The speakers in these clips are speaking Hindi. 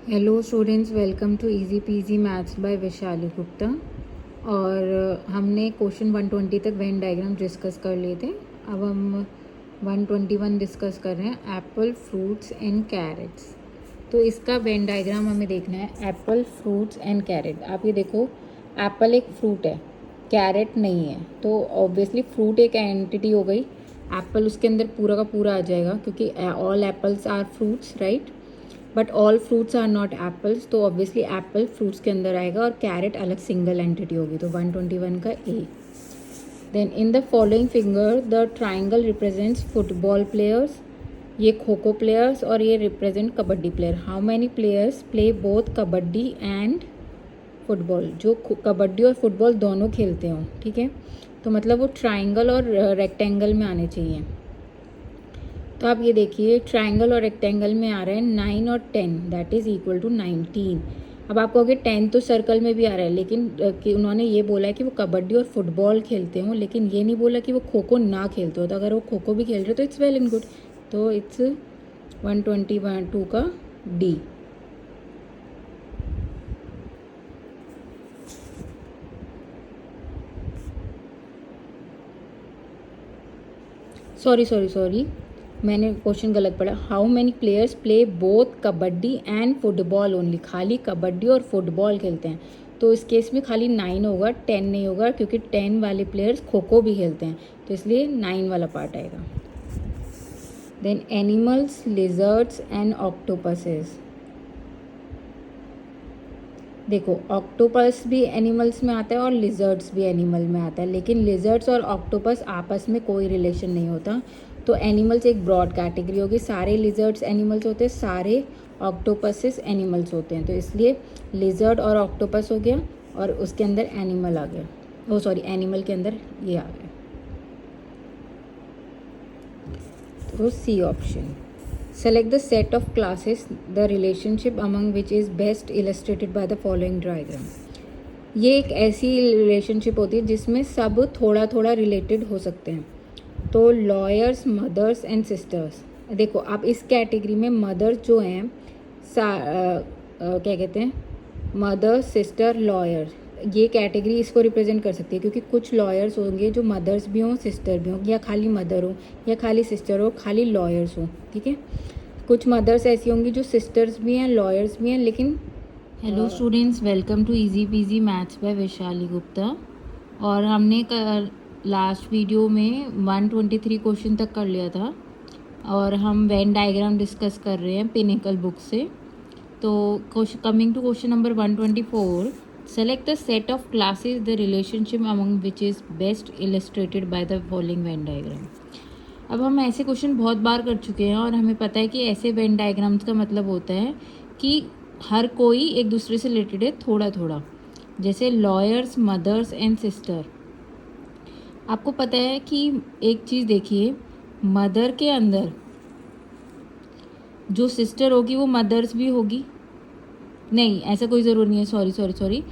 Hello students, welcome to easy PG maths by Vaishali Gupta. और हमने क्वेश्चन 120 तक वेन डायग्राम डिस्कस कर लिए थे। अब हम 121 डिस्कस कर रहे हैं, एप्पल, फ्रूट्स एंड कैरेट्स। तो इसका वेन डायग्राम हमें देखना है, एप्पल, फ्रूट्स एंड कैरेट। आप ये देखो, एप्पल एक फ्रूट है, कैरेट नहीं है, तो ऑब्वियसली फ्रूट एक एंटिटी हो गई, एप्पल उसके अंदर पूरा का पूरा आ जाएगा क्योंकि all apples are fruits, right. But all fruits are not apples, तो ऑब्वियसली एप्पल फ्रूट्स के अंदर आएगा और कैरेट अलग सिंगल एंटिटी होगी, तो 121 का A. Then in the following figure the triangle represents football players, ये खो खो प्लेयर्स और ये represent kabaddi player. How many players play both kabaddi and football, जो कबड्डी और फुटबॉल दोनों खेलते हों, ठीक है। तो मतलब वो ट्राइंगल और रेक्टेंगल में आने चाहिए। तो आप ये देखिए, ट्राइंगल और रेक्टेंगल में आ रहा है 9 और 10, दैट इज़ इक्वल टू 19। अब आप कहोगे 10 तो सर्कल में भी आ रहा है, लेकिन कि उन्होंने ये बोला है कि वो कबड्डी और फुटबॉल खेलते हों, लेकिन ये नहीं बोला कि वो खो खो ना खेलते हो। तो अगर वो खो खो भी खेल रहे तो इट्स वेल एंड गुड। तो इट्स 122 का डी। सॉरी, मैंने क्वेश्चन गलत पढ़ा। How many players play both kabaddi and football only, खाली कबड्डी और फुटबॉल खेलते हैं। तो इस केस में खाली 9 होगा, 10 नहीं होगा, क्योंकि 10 वाले प्लेयर्स खो खो भी खेलते हैं, तो इसलिए 9 वाला पार्ट आएगा। Then animals, lizards and octopuses. देखो, ऑक्टोपस भी एनिमल्स में आता है और लिजर्ड्स भी एनिमल में आता है, लेकिन लिजर्ड्स और ऑक्टोपस आपस में कोई रिलेशन नहीं होता। तो एनिमल्स एक ब्रॉड कैटेगरी होगी, सारे लिजर्ड्स एनिमल्स होते हैं, सारे ऑक्टोपसेस एनिमल्स होते हैं, तो इसलिए लिजर्ड और ऑक्टोपस हो गया और उसके अंदर एनिमल आ गया, ओ सॉरी, एनिमल के अंदर ये आ गया, तो C option. Select the set of classes, the relationship among which is best illustrated by the following diagram. ये एक ऐसी रिलेशनशिप होती है जिसमें सब थोड़ा थोड़ा रिलेटेड हो सकते हैं। तो लॉयर्स, मदर्स एंड सिस्टर्स। देखो, आप इस कैटेगरी में मदर्स जो हैं, क्या कहते हैं, मदर, सिस्टर, लॉयर, ये कैटेगरी इसको रिप्रेजेंट कर सकती है, क्योंकि कुछ लॉयर्स होंगे जो मदर्स भी हों, सिस्टर भी हों, या खाली मदर हो, या खाली सिस्टर हो, खाली लॉयर्स हो, ठीक है। कुछ मदर्स ऐसी होंगी जो सिस्टर्स भी हैं, लॉयर्स भी हैं, लेकिन hello students, welcome to easy PG maths by Vaishali Gupta. और हमने लास्ट वीडियो में 123 क्वेश्चन तक कर लिया था और हम वेन डायग्राम डिस्कस कर रहे हैं पिनिकल बुक से। तो coming to question number 124, select the set of classes the relationship among which is best illustrated by the following Venn diagram. अब हम ऐसे क्वेश्चन बहुत बार कर चुके हैं और हमें पता है कि ऐसे वेन डायग्राम्स का मतलब होता है कि हर कोई एक दूसरे से रिलेटेड है थोड़ा थोड़ा, जैसे लॉयर्स, मदर्स एंड सिस्टर। आपको पता है कि एक चीज़ देखिए, मदर के अंदर जो सिस्टर होगी वो मदर्स भी होगी, नहीं ऐसा कोई ज़रूर नहीं है, सॉरी।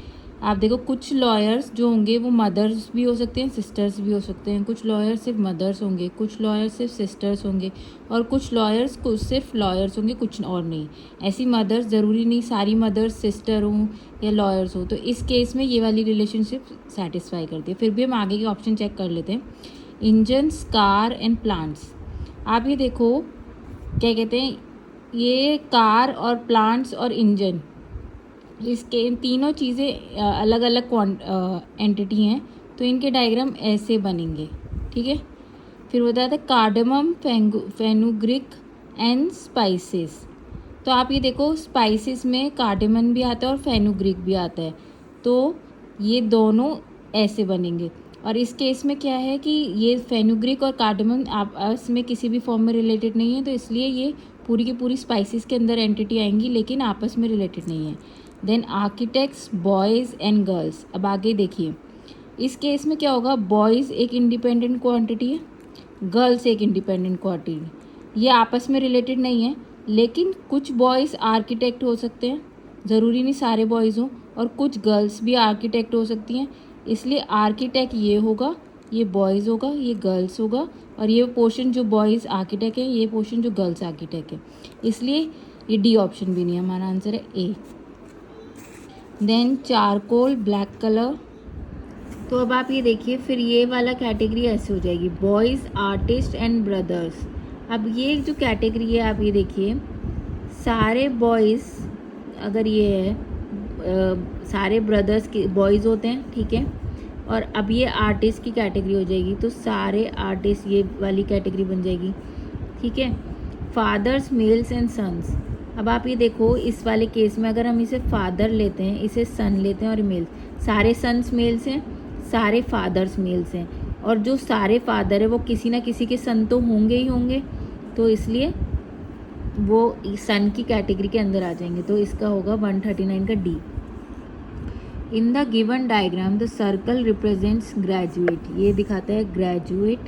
आप देखो, कुछ लॉयर्स जो होंगे वो मदर्स भी हो सकते हैं, सिस्टर्स भी हो सकते हैं, कुछ लॉयर्स सिर्फ मदर्स होंगे, कुछ लॉयर्स सिर्फ सिस्टर्स होंगे, और कुछ लॉयर्स कुछ सिर्फ लॉयर्स होंगे, कुछ और नहीं। ऐसी मदर्स ज़रूरी नहीं सारी मदर्स सिस्टर हों या लॉयर्स हो, तो इस केस में ये वाली रिलेशनशिप सेटिस्फाई करती है। फिर भी हम आगे के ऑप्शन चेक कर लेते हैं। Engines, car and plants. आप ये देखो, क्या कहते हैं, ये कार और प्लांट्स और इंजन, इसके तीनों चीज़ें अलग अलग एंटिटी हैं, तो इनके डायग्राम ऐसे बनेंगे, ठीक है। फिर बताया था कार्डमम, फेनुग्रिक एंड स्पाइसेस। तो आप ये देखो, स्पाइसेस में कार्डमम भी आता है और फेनुग्रिक भी आता है, तो ये दोनों ऐसे बनेंगे। और इस केस में क्या है कि ये फेनुग्रिक और कार्डमम आपस में किसी भी फॉर्म में रिलेटेड नहीं है, तो इसलिए ये पूरी की पूरी स्पाइसेस के अंदर एंटिटी आएंगी, लेकिन आपस में रिलेटेड नहीं है। Then architects, boys and girls. अब आगे देखिए, इस केस में क्या होगा, बॉयज़ एक इंडिपेंडेंट क्वांटिटी है, गर्ल्स एक इंडिपेंडेंट क्वांटिटी, ये आपस में रिलेटेड नहीं है, लेकिन कुछ बॉयज़ आर्किटेक्ट हो सकते हैं, ज़रूरी नहीं सारे बॉयज़ हों, और कुछ गर्ल्स भी आर्किटेक्ट हो सकती हैं, इसलिए आर्किटेक्ट ये होगा, ये बॉयज़ होगा, ये गर्ल्स होगा, और ये पोर्शन जो बॉयज़ आर्किटेक्ट है, ये पोर्शन जो गर्ल्स आर्किटेक्ट है, इसलिए ये डी ऑप्शन भी नहीं है, हमारा आंसर है A. Then charcoal black colour. तो अब आप ये देखिए, फिर ये वाला कैटेगरी ऐसे हो जाएगी, बॉयज़ आर्टिस्ट एंड ब्रदर्स। अब ये जो कैटेगरी है आप ये देखिए, सारे बॉयज़ अगर ये है सारे ब्रदर्स के बॉयज़ होते हैं, ठीक है। और अब ये आर्टिस्ट की कैटेगरी हो जाएगी, तो सारे आर्टिस्ट ये वाली कैटेगरी बन जाएगी, ठीक है। Fathers males and sons. अब आप ये देखो, इस वाले केस में अगर हम इसे फादर लेते हैं, इसे सन लेते हैं और मेल्स, सारे सन्स मेल्स हैं, सारे फादर्स मेल्स हैं, और जो सारे फादर है वो किसी ना किसी के सन तो होंगे ही होंगे, तो इसलिए वो सन की कैटेगरी के अंदर आ जाएंगे। तो इसका होगा 139 का D. In the given diagram the circle represents graduate, ये दिखाता है graduate.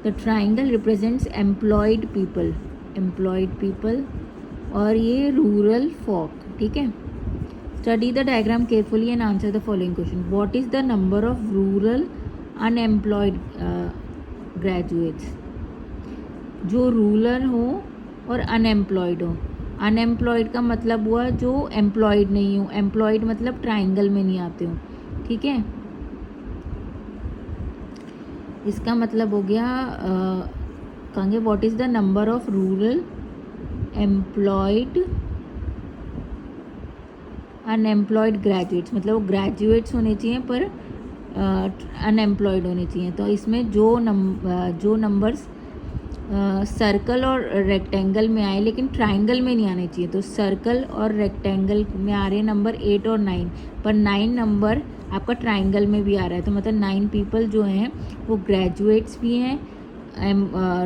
The triangle represents employed people, और ये रूरल फॉक, ठीक है। Study the diagram carefully and answer the following question. What is the number of rural unemployed graduates. जो रूरल हो और अनएम्प्लॉयड हो। अनएम्प्लॉयड का मतलब हुआ जो एम्प्लॉयड नहीं हो, एम्प्लॉयड मतलब ट्राइंगल में नहीं आते हो, ठीक है। इसका मतलब हो गया कहेंगे what is the number of rural employed unemployed graduates, मतलब वो ग्रेजुएट्स होने चाहिए पर अनएम्प्लॉयड होने चाहिए। तो इसमें जो नंबर्स सर्कल और रेक्टेंगल में आए लेकिन ट्राइंगल में नहीं आने चाहिए, तो सर्कल और रेक्टेंगल में आ रहे हैं नंबर 8 और 9, पर 9 नंबर आपका ट्राइंगल में भी आ रहा है, तो मतलब 9 पीपल जो हैं वो ग्रेजुएट्स भी हैं,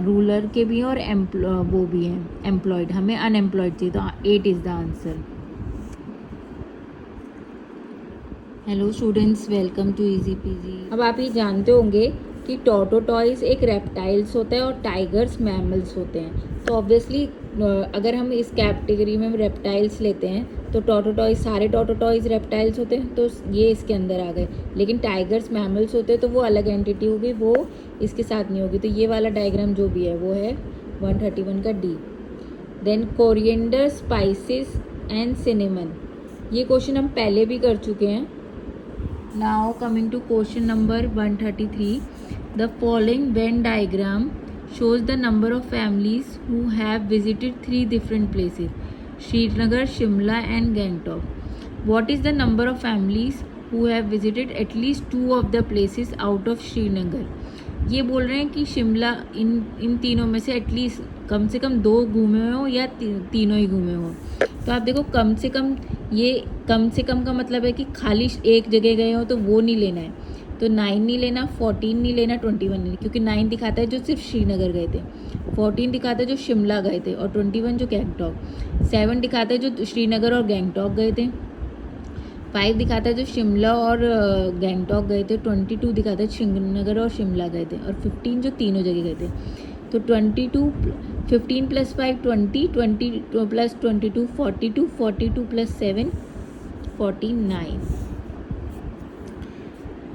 रूलर के भी हैं, और वो भी हैं एम्प्लॉयड। हमें अनएम्प्लॉयड चाहिए, तो 8 is the answer. Hello students, welcome to easy PG. अब आप ये जानते होंगे कि टॉर्टोटॉइस एक रेप्टाइल्स होता है और टाइगर्स मैमल्स होते हैं। तो ऑब्वियसली अगर हम इस कैटेगरी में रेप्टाइल्स लेते हैं तो टॉर्टोटॉइस, सारे टॉर्टोटॉइस रेप्टाइल्स होते हैं, तो ये इसके अंदर आ गए। लेकिन टाइगर्स मैमल्स होते हैं तो वो अलग एंटिटी होगी, वो इसके साथ नहीं होगी। तो ये वाला डायग्राम जो भी है वो है 131 का D. Then coriander, spices and cinnamon, ये क्वेश्चन हम पहले भी कर चुके हैं। Now coming to question number 133, the following Venn diagram shows the number of families who have visited 3 different places, Srinagar, Shimla and Gangtok. What is the number of families who have visited at least 2 of the places out of Srinagar? ये बोल रहे हैं कि शिमला इन तीनों में से एटलीस्ट कम से कम 2 घूमे हो या तीनों ही घूमे हो। तो आप देखो कम से कम, ये कम से कम का मतलब है कि खाली एक जगह गए हो तो वो नहीं लेना है, तो 9 नहीं लेना, 14 नहीं लेना, 21 नहीं, क्योंकि 9 दिखाता है जो सिर्फ श्रीनगर गए थे, 14 दिखाता है जो शिमला गए थे, और 21 जो गैंगटॉक, 7 दिखाता है जो श्रीनगर और गैंगटॉक गए थे, 5 दिखाता है जो शिमला और गैंगटॉक गए थे, 22 दिखाता है श्रीनगर और शिमला गए थे, और 15 जो तीनों जगह गए थे। तो 22 15 + 5 20, 20 + 22 42, 42 + 7 49.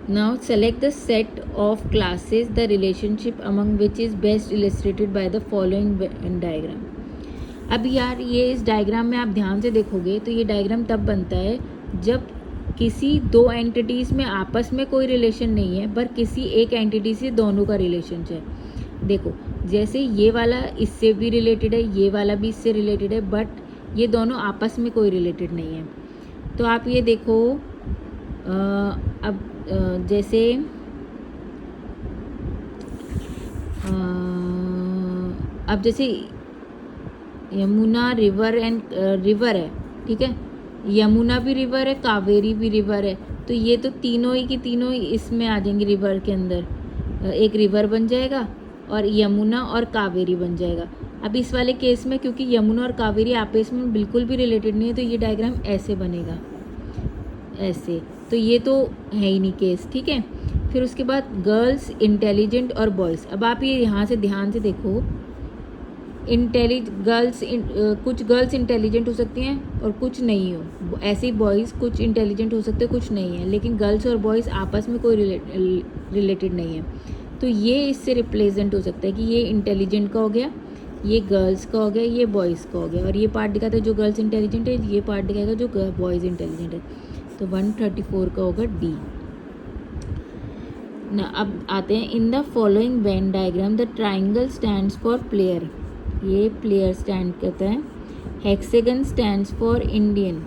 Now select the set of classes the relationship among which is best illustrated by the following diagram. अब यार ये इस डायग्राम में आप ध्यान से देखोगे तो ये डायग्राम तब बनता है जब किसी 2 एंटिटीज़ में आपस में कोई रिलेशन नहीं है पर किसी एक एंटिटी से दोनों का रिलेशन है। देखो जैसे ये वाला इससे भी रिलेटेड है, ये वाला भी इससे रिलेटेड है, बट ये दोनों आपस में कोई रिलेटेड नहीं है। तो आप ये देखो अब जैसे अब जैसे यमुना रिवर है, ठीक है, यमुना भी रिवर है, कावेरी भी रिवर है, तो ये तो तीनों ही इसमें आ जाएंगे, रिवर के अंदर एक रिवर बन जाएगा और यमुना और कावेरी बन जाएगा। अब इस वाले केस में क्योंकि यमुना और कावेरी आपस में बिल्कुल भी रिलेटेड नहीं है तो ये डायग्राम ऐसे बनेगा, ऐसे, तो ये तो है ही नहीं केस, ठीक है। फिर उसके बाद गर्ल्स, इंटेलिजेंट और बॉयज़। अब आप ये यहाँ से ध्यान से देखो, कुछ गर्ल्स इंटेलिजेंट हो सकती हैं और कुछ नहीं हो, ऐसे ही बॉयज़ कुछ इंटेलिजेंट हो सकते हैं कुछ नहीं है, लेकिन गर्ल्स और बॉयज़ आपस में कोई रिलेटेड नहीं है। तो ये इससे रिप्रेजेंट हो सकता है कि ये इंटेलिजेंट का हो गया, ये गर्ल्स का हो गया, ये बॉयज़ का हो गया, और ये पार्ट दिखाता है जो गर्ल्स इंटेलिजेंट है, ये पार्ट दिखाएगा जो बॉयज़ इंटेलिजेंट है। तो 134 का होगा डी ना। अब आते हैं, in the following Venn diagram the triangle stands for player, ये प्लेयर स्टैंड करता है। Hexagon stands for Indian,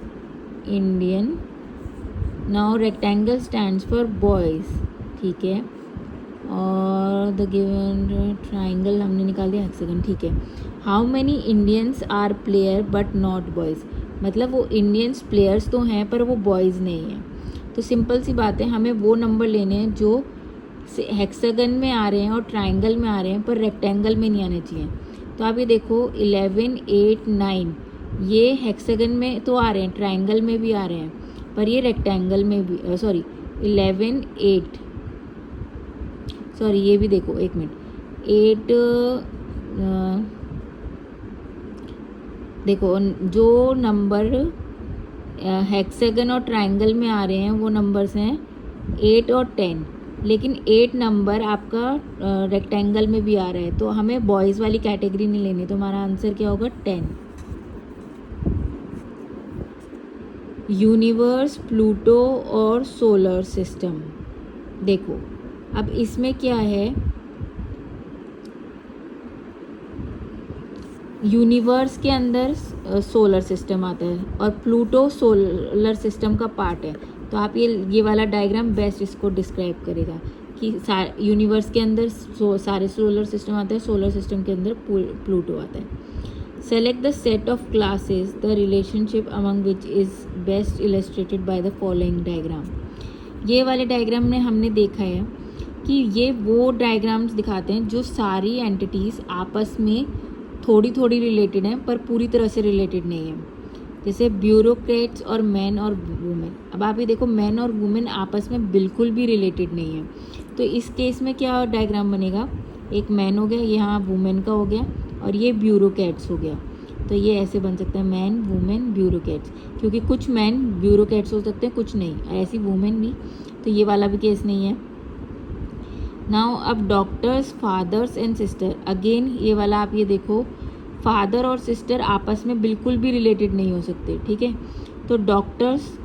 now rectangle stands for boys, ठीक है, और द गिवन ट्राइंगल हमने निकाल दिया, हेक्सेगन, ठीक है। How many Indians are player but not boys, मतलब वो इंडियंस प्लेयर्स तो हैं पर वो बॉयज़ नहीं हैं। तो सिंपल सी बात है, हमें वो नंबर लेने हैं जो हेक्सागन में आ रहे हैं और ट्राइंगल में आ रहे हैं पर रेक्टेंगल में नहीं आने चाहिए। तो आप ये देखो 11, 8, 9 ये हेक्सागन में तो आ रहे हैं, ट्राइंगल में भी आ रहे हैं, पर ये रेक्टेंगल में भी 11, 8 ये भी देखो, 1 मिनट, 8 देखो जो नंबर हेक्सागन और ट्राइंगल में आ रहे हैं वो नंबर्स हैं 8 और 10, लेकिन 8 नंबर आपका रेक्टेंगल में भी आ रहा है, तो हमें बॉयज़ वाली कैटेगरी नहीं लेनी। तो हमारा आंसर क्या होगा 10। यूनिवर्स, प्लूटो और सोलर सिस्टम, देखो अब इसमें क्या है, यूनिवर्स के अंदर सोलर सिस्टम आता है और प्लूटो सोलर सिस्टम का पार्ट है। तो आप ये वाला डायग्राम बेस्ट इसको डिस्क्राइब करेगा कि यूनिवर्स के अंदर सारे सोलर सिस्टम आते हैं, सोलर सिस्टम के अंदर प्लूटो आता है। Select the set of classes the relationship among which is best illustrated by the following diagram. ये वाले डायग्राम में हमने देखा है कि ये वो डायग्राम्स दिखाते हैं जो सारी एंटिटीज़ आपस में थोड़ी थोड़ी रिलेटेड हैं पर पूरी तरह से रिलेटेड नहीं है, जैसे ब्यूरोक्रेट्स और मैन और वुमेन। अब आप ये देखो मैन और वुमेन आपस में बिल्कुल भी रिलेटेड नहीं है, तो इस केस में क्या डायग्राम बनेगा, एक मैन हो गया, यहाँ वुमेन का हो गया, और ये ब्यूरोक्रेट्स हो गया। तो ये ऐसे बन सकता है मैन, वुमेन, ब्यूरोक्रेट्स, क्योंकि कुछ मैन ब्यूरोक्रेट्स हो सकते हैं, कुछ नहीं, ऐसी वुमेन भी। तो ये वाला भी केस नहीं है। नाउ अब doctors, fathers and sister, again ये वाला आप ये देखो, फादर और सिस्टर आपस में बिल्कुल भी रिलेटेड नहीं हो सकते, ठीक है। तो डॉक्टर्स,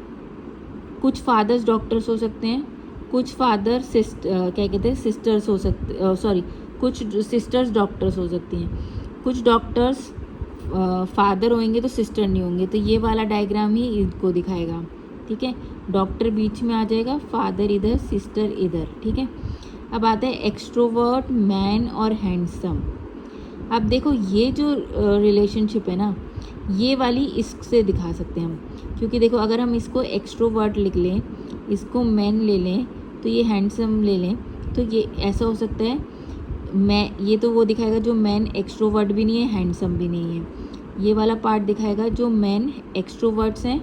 कुछ फादर्स डॉक्टर्स हो सकते हैं, कुछ फादर क्या कहते हैं सिस्टर्स हो सकते, कुछ सिस्टर्स डॉक्टर्स हो सकती हैं, कुछ डॉक्टर्स फादर होंगे तो सिस्टर नहीं होंगे। तो ये वाला डायग्राम ही इनको दिखाएगा, ठीक है। डॉक्टर बीच में आ जाएगा, फादर इधर, सिस्टर इधर, ठीक है। अब आता है एक्सट्रोवर्ट, मैन और हैंडसम। अब देखो ये जो रिलेशनशिप है ना, ये वाली इससे दिखा सकते हैं हम, क्योंकि देखो अगर हम इसको एक्सट्रोवर्ट लिख लें, इसको मैन ले लें, तो ये हैंडसम ले लें, तो ये ऐसा हो सकता है। ये तो वो दिखाएगा जो मैन एक्सट्रोवर्ट भी नहीं है, हैंडसम भी नहीं है। ये वाला पार्ट दिखाएगा जो मैन एक्सट्रोवर्ट्स हैं,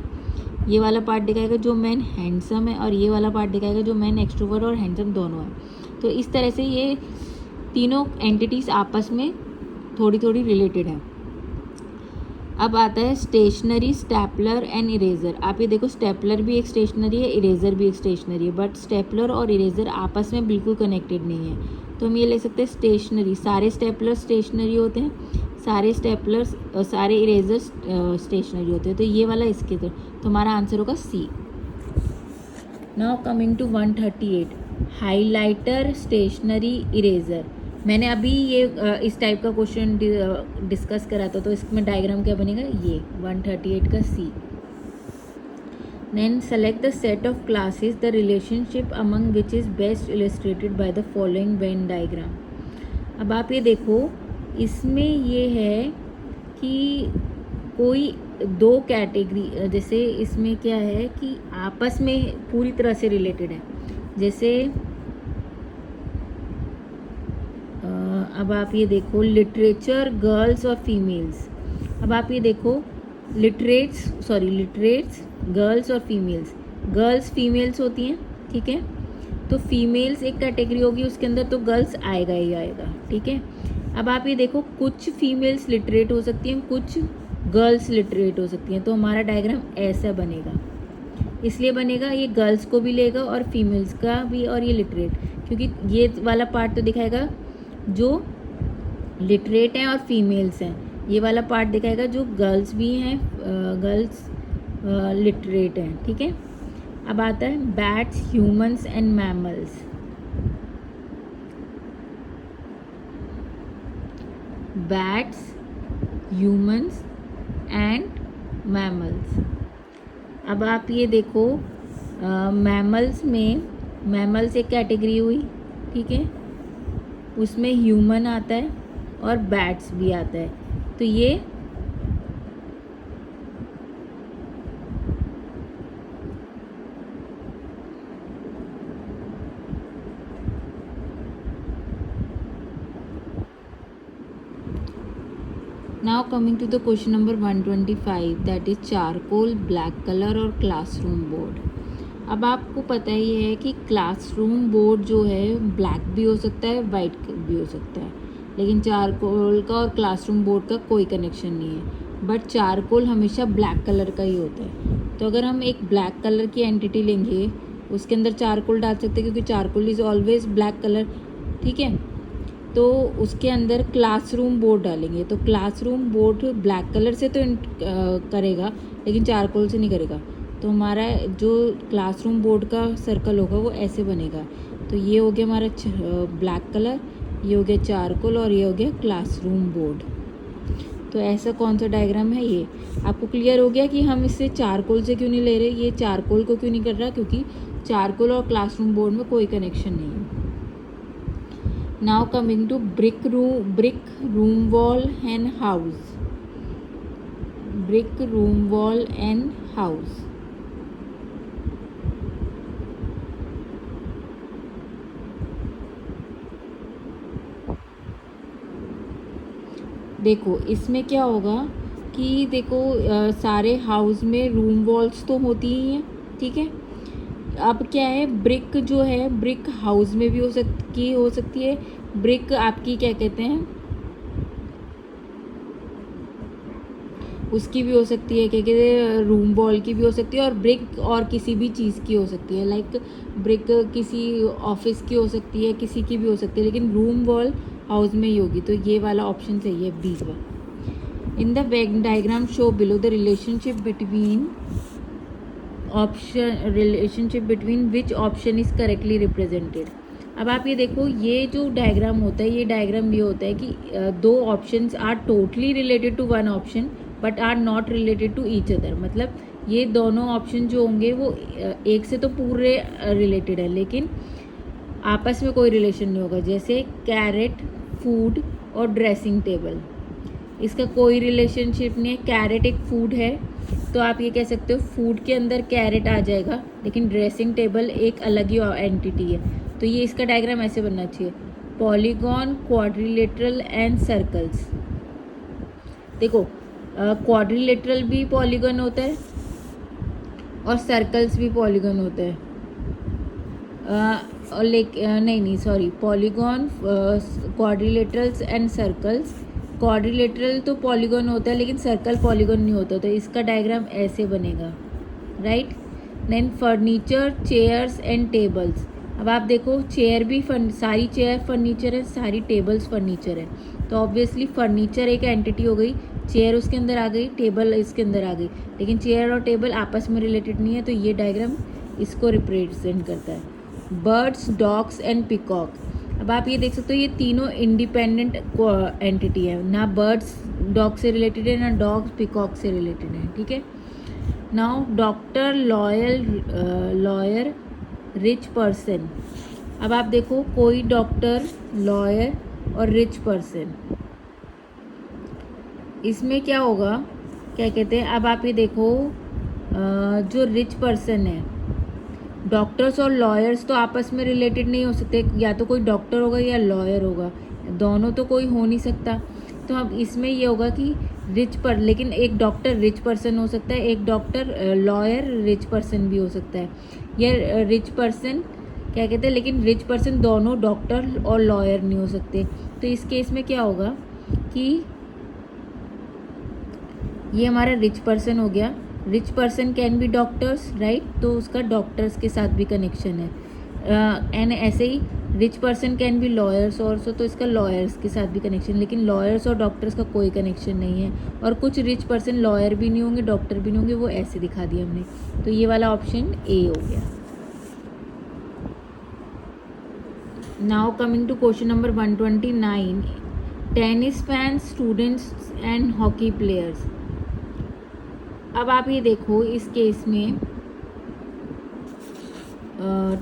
ये वाला पार्ट दिखाएगा जो मैन हैंडसम है, और ये वाला पार्ट दिखाएगा जो मैन एक्सट्रोवर्ट और हैंडसम दोनों है। तो इस तरह से ये तीनों एंटिटीज़ आपस में थोड़ी थोड़ी रिलेटेड है। अब आता है स्टेशनरी, स्टेपलर एंड इरेजर। आप ये देखो स्टेपलर भी एक स्टेशनरी है, इरेजर भी एक स्टेशनरी है, बट स्टेपलर और इरेजर आपस में बिल्कुल कनेक्टेड नहीं है। तो हम ये ले सकते हैं स्टेशनरी, सारे स्टेपलर स्टेशनरी होते हैं, सारे स्टेपलर्स सारे इरेजर्स स्टेशनरी होते हैं। तो ये वाला इसके तो हमारा आंसर होगा C. Now coming to 138, highlighter, stationery, eraser. मैंने अभी ये इस टाइप का क्वेश्चन डिस्कस करा था, तो इसमें डायग्राम क्या बनेगा, ये 138 का C. Then select the set of classes the relationship among which is best illustrated by the following Venn diagram. अब आप ये देखो इसमें ये है कि कोई दो कैटेगरी, जैसे इसमें क्या है कि आपस में पूरी तरह से रिलेटेड है, जैसे अब आप ये देखो लिटरेचर, गर्ल्स और फीमेल्स। अब आप ये देखो लिटरेट्स, गर्ल्स और फीमेल्स, गर्ल्स फीमेल्स होती हैं, ठीक है। तो फीमेल्स एक कैटेगरी होगी, उसके अंदर तो गर्ल्स आएगा ही आएगा, ठीक है। अब आप ये देखो कुछ फीमेल्स लिटरेट हो सकती हैं, कुछ गर्ल्स लिटरेट हो सकती हैं। तो हमारा डायग्राम ऐसा बनेगा, इसलिए बनेगा ये गर्ल्स को भी लेगा और फीमेल्स का भी, और ये लिटरेट, क्योंकि ये वाला पार्ट तो दिखाएगा जो लिटरेट हैं और फीमेल्स हैं, ये वाला पार्ट दिखाएगा। जो गर्ल्स भी हैं, गर्ल्स लिटरेट हैं, ठीक है। अब आता है bats, humans and mammals. Bats, humans and mammals. अब आप ये देखो, मैमल्स में, मैमल्स एक कैटेगरी हुई, ठीक है, उसमें ह्यूमन आता है और बैट्स भी आता है। तो ये now coming to the question number 125, that is charcoal, black colour और क्लासरूम बोर्ड। अब आपको पता ही है कि क्लासरूम बोर्ड जो है ब्लैक भी हो सकता है, वाइट भी हो सकता है, लेकिन चारकोल का और क्लासरूम बोर्ड का कोई कनेक्शन नहीं है। बट चारकोल हमेशा ब्लैक कलर का ही होता है। तो अगर हम एक ब्लैक कलर की एंटिटी लेंगे, उसके अंदर चारकोल डाल सकते हैं, क्योंकि charcoal is always black colour, ठीक है। तो उसके अंदर क्लासरूम बोर्ड डालेंगे, तो क्लासरूम बोर्ड ब्लैक कलर से तो करेगा, लेकिन चारकोल से नहीं करेगा। तो हमारा जो क्लासरूम बोर्ड का सर्कल होगा वो ऐसे बनेगा। तो ये हो गया हमारा ब्लैक कलर, ये हो गया चारकोल और ये हो गया क्लासरूम बोर्ड। तो ऐसा कौन सा डायग्राम है ये? आपको क्लियर हो गया कि हम इससे चारकोल से क्यों नहीं ले रहे, ये चारकोल को क्यों नहीं कर रहा, क्योंकि चारकोल और क्लासरूम बोर्ड में कोई कनेक्शन नहीं है। Now coming to brick room wall and house. Brick room wall and house. देखो इसमें क्या होगा कि देखो सारे हाउस में रूम वॉल्स तो होती ही हैं, ठीक है। अब क्या है, ब्रिक जो है, ब्रिक हाउस में भी हो सकती है। ब्रिक आपकी क्या कहते हैं, उसकी भी हो सकती है, क्या कहते हैं, रूम वॉल की भी हो सकती है, और ब्रिक और किसी भी चीज़ की हो सकती है। लाइक ब्रिक किसी ऑफिस की हो सकती है, किसी की भी हो सकती है, लेकिन रूम वॉल हाउस में ही होगी। तो ये वाला ऑप्शन सही है, बी का। In the diagram show below the relationship between which option is correctly represented. अब आप ये देखो, ये जो डायग्राम होता है, ये डायग्राम ये होता है कि दो options are totally related to one option but are not related to each other. मतलब ये दोनों ऑप्शन जो होंगे वो एक से तो पूरे रिलेटेड है, लेकिन आपस में कोई रिलेशन नहीं होगा। जैसे कैरेट, फूड और ड्रेसिंग टेबल, इसका कोई रिलेशनशिप नहीं है। कैरेट एक फूड है, तो आप ये कह सकते हो फूड के अंदर कैरेट आ जाएगा, लेकिन ड्रेसिंग टेबल एक अलग ही एंटिटी है। तो ये इसका डायग्राम ऐसे बनना चाहिए, पॉलीगॉन, क्वाड्रिलेटरल एंड सर्कल्स। देखो क्वाड्रिलेटरल भी पॉलीगॉन होता है और सर्कल्स भी पॉलीगॉन होता है। नहीं sorry, polygon, quadrilaterals and circles. Quadrilateral तो पॉलीगॉन होता है, लेकिन सर्कल पॉलीगॉन नहीं होता। तो इसका डायग्राम ऐसे बनेगा, right. Then furniture, chairs and tables. अब आप देखो, चेयर भी सारी चेयर फर्नीचर है, सारी टेबल्स फर्नीचर है। तो ऑब्वियसली फर्नीचर एक एंटिटी हो गई, चेयर उसके अंदर आ गई, टेबल इसके अंदर आ गई, लेकिन चेयर और टेबल आपस में रिलेटेड नहीं है। तो ये डायग्राम इसको रिप्रेजेंट करता है। Birds, dogs and peacock. अब आप ये देख सकते हो, ये तीनों इंडिपेंडेंट एंटिटी है, ना बर्ड्स डॉग से रिलेटेड है, ना डॉग्स पिकॉक से रिलेटेड है, ठीक है। Now doctor, lawyer, rich person. अब आप देखो, कोई डॉक्टर, लॉयर और रिच पर्सन, इसमें क्या होगा, क्या कहते हैं। अब आप ये देखो, जो रिच पर्सन है, डॉक्टर्स और लॉयर्स तो आपस में रिलेटेड नहीं हो सकते, या तो कोई डॉक्टर होगा या लॉयर होगा, दोनों तो कोई हो नहीं सकता। तो अब इसमें ये होगा कि लेकिन एक डॉक्टर रिच पर्सन हो सकता है, एक डॉक्टर लॉयर रिच पर्सन भी हो सकता है। या रिच पर्सन क्या कहते हैं, लेकिन रिच पर्सन दोनों डॉक्टर और लॉयर नहीं हो सकते। तो इस केस में क्या होगा कि ये हमारा रिच पर्सन हो गया। Rich person can B doctors, right, तो उसका डॉक्टर्स के साथ भी कनेक्शन है। एंड ऐसे ही rich person can be lawyers also, तो इसका लॉयर्स के साथ भी कनेक्शन, लेकिन लॉयर्स और डॉक्टर्स का कोई कनेक्शन नहीं है। और कुछ रिच पर्सन लॉयर भी नहीं होंगे, डॉक्टर भी नहीं होंगे, वो ऐसे दिखा दिया हमने। तो ये वाला ऑप्शन ए हो गया। Now coming to question number 129, tennis fans, students and hockey players. अब आप ये देखो, इस केस में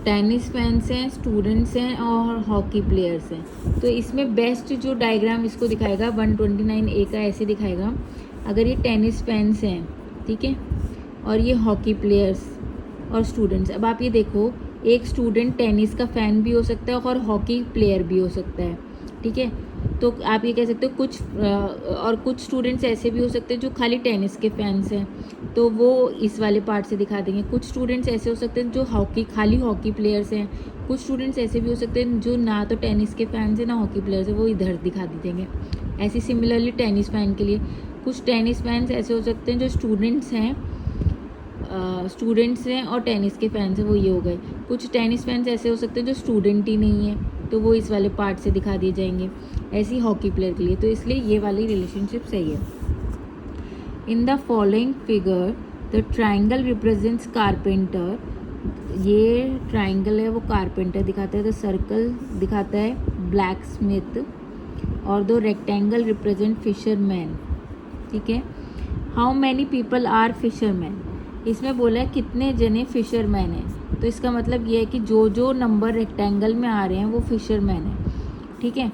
टेनिस फैंस हैं, स्टूडेंट्स हैं और हॉकी प्लेयर्स हैं। तो इसमें बेस्ट जो डायग्राम इसको दिखाएगा 129 ए का ऐसे दिखाएगा। अगर ये टेनिस फैंस हैं, ठीक है, और ये हॉकी प्लेयर्स और स्टूडेंट्स। अब आप ये देखो, एक स्टूडेंट टेनिस का फ़ैन भी हो सकता है और हॉकी प्लेयर भी हो सकता है, ठीक है। तो आप ये कह सकते हो कुछ और कुछ स्टूडेंट्स ऐसे भी हो सकते हैं जो खाली टेनिस के फैंस हैं, तो वो इस वाले पार्ट से दिखा देंगे। कुछ स्टूडेंट्स ऐसे हो सकते हैं जो खाली हॉकी प्लेयर्स हैं। कुछ स्टूडेंट्स ऐसे भी हो सकते हैं जो ना तो टेनिस के फैंस हैं ना हॉकी प्लेयर्स हैं, वो इधर दिखा देंगे। ऐसे सिमिलरली टेनिस फैन के लिए कुछ टेनिस फैंस ऐसे हो सकते हैं जो स्टूडेंट्स हैं और टेनिस के फैंस हैं, वो ये हो गए। कुछ टेनिस फैंस ऐसे हो सकते हैं जो स्टूडेंट ही नहीं है, तो वो इस वाले पार्ट से दिखा दिए जाएंगे। ऐसे ही हॉकी प्लेयर के लिए, तो इसलिए ये वाली रिलेशनशिप सही है। इन the following figure the triangle represents carpenter. ये ट्राइंगल है वो कारपेंटर दिखाता है, तो सर्कल दिखाता है ब्लैक स्मिथ, और दो रेक्टेंगल रिप्रेजेंट फिशरमैन, ठीक है। How many people are fisherman, इसमें बोला है कितने जने फिशरमैन हैं, तो इसका मतलब ये है कि जो जो नंबर रेक्टेंगल में आ रहे हैं वो फिशरमैन है, ठीक है।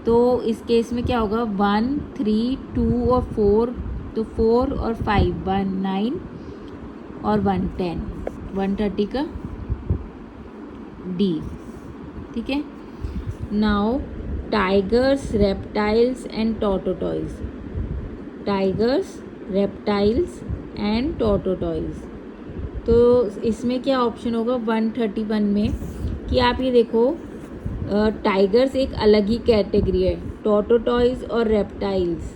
तो इस केस में क्या होगा, 1, 3, 2 और 4, तो 4 और 5 1 9 और 1 10, 130 का डी, ठीक है। Now tigers, reptiles and tortoise. Tigers, reptiles and tortoise. तो इसमें क्या ऑप्शन होगा 131 में, कि आप ये देखो, टाइगर्स एक अलग ही कैटेगरी है, टॉर्टोटॉइज और रेप्टाइल्स